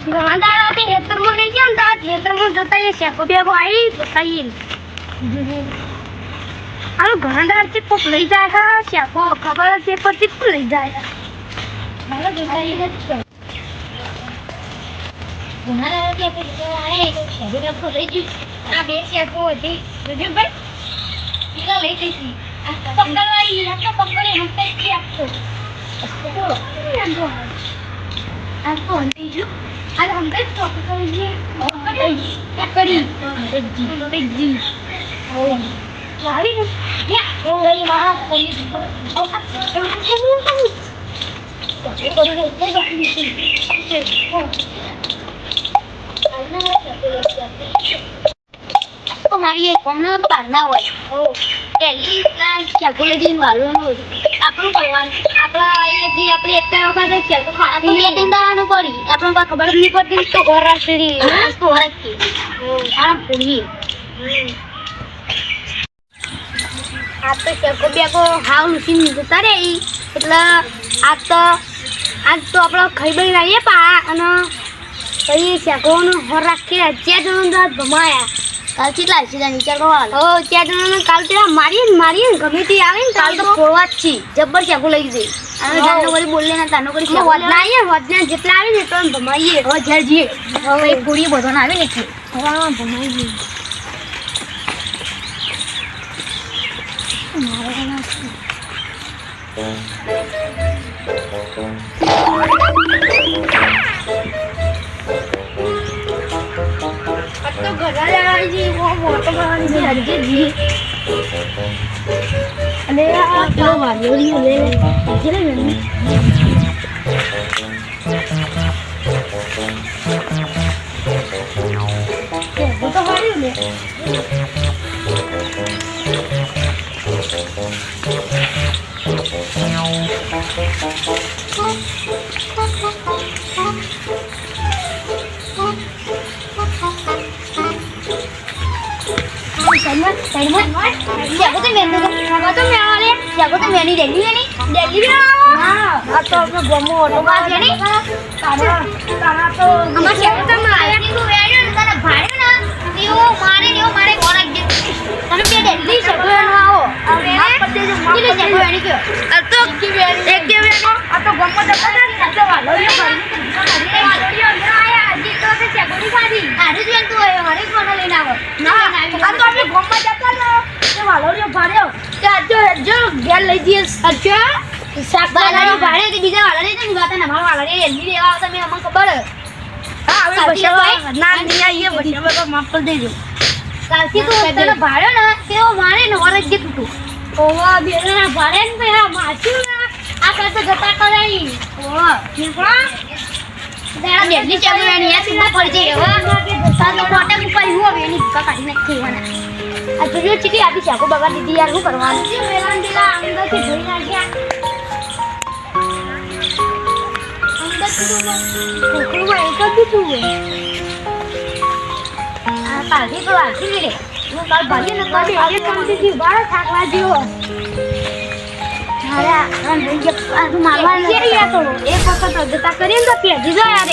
ગાંડાથી હેતરમાં લઈ ગયા ને તો હેતરમાં જતા એ શેકો બેગો આવી બતાઈએ આનો ગાંડાથી કોક લઈ જાય છે શેકો ખબર છે પછી કોણ લઈ જાય મારો બતાઈએ જ ગાંડાથી આપણે આએ તો શેકો બેગો લઈ ગઈ આ બે શેકો હતી જોજો ભાઈ ઈલા લઈ જઈશી આ પકડવાઈ આ તો પકડી હંતે કે આપતો બોલો આ તો હંતી જો આ હંતે તો પકડી પકડી ઓ લાવી ને યા ઓ ગઈ માં કોની ઓ આ તો મારી કોમનો પારના હોય ઓ એલી ના ચોકલેટી મારવાનું આપણું કરવાનું આપણા અહીંયાથી આપણે એકતા વખત છે તો ખાતી બે ત્રણ દાવાનું પડી આપણને કોઈ ખબર નહીં પડતી તો ઘર રાખી તો રાખી આ પૂરી આ તો શેકો બેકો હાવ લૂસીને જતા રે એટલે આજ તો આપણે ખાઈ બળી લાવીએ પા અને પછી શેકોનો હોર રાખીએ ત્યાં જવાનું તો ભમાયા કાલ કેટલા છે વિચાર કરવાનો હો ત્યાં જણાને કાલ તેરા મારીએ ગમે તે આવે ને કાલ તો ફોડવા જ છે જબ્બર શેકો લઈ જઈ અને જાનો કરી બોલે ના તાનો કરી શેકો વધના જેટલા આવે ને તો ભમાઈએ હવે ઘેર જઈએ હવે પૂરી બધો ના આવે ને કે હવે ભમાઈ જઈએ तो घरा जी वो मोटो बनानी जी हरके जी अरे यार क्या वाली ले ले जरा जल्दी वो तो वाली ले जागो तो मेनू वो तो मैं वाले जागो तो मैंने दिल्ली में नहीं हां अब तो अपना गोमो ऑटो का है नहीं तारा तो हमारा जागो तो मैं आया नहीं तो वेड़ो ना भाड़े ना दियो मारे और आगे तने पे दिल्ली जागो ना आओ अब पत्ते जो दिल्ली जागो यानी क्यों अब तो एक के वेड़ो अब तो गोमो तो पता नहीं तो वालो ये वालो आया जी तो से जागो नहीं खादी आरे जी तू हमारे खाना लेना हो ना अब तो अपने गोमो जाता ना તે વાલોરિયો ભાડ્યો તે જો ગેર લઈ જઈએ અચ્છા શાક વાલોરિયો ભાડે તે બીજા વાલોરિયો ને ગાતા ના મારા વાલોરિયો એલી લેવા આવતા મે અમને ખબર હા હવે બશવા ના નહીં આઈએ બશવા તો માફ કરી દેજો કાલથી તો તને ભાડ્યો ને તેઓ મારે ને ઓરજ જે તૂટું ઓવા બેના ભાડે ને પે માચ્યું ને આ કરતા જતા કરાઈ ઓવા નીકળા દાડા દેલી ચાલવાની આ સીધા પડી જાય હવે સાનો મોટે મુકાઈ હું હવે એની કાઢી નાખી વાના આ તો જો ચીટી આપી છે કો બગા દીદી યાર હું કરવાનું છે મેલાન દીલા અંદરથી ધોઈ નાખ્યા અંદરથી કોકુમાં એક જ દીધું આ પાછી તો આખી રે હું કાલ ભાજી ને કાલ આજે કામથી બાર થાકવા જેવો હારા આમ ભઈ કે મારવા નથી તો એક વખત જતા કરીને તો પેજી જો યાર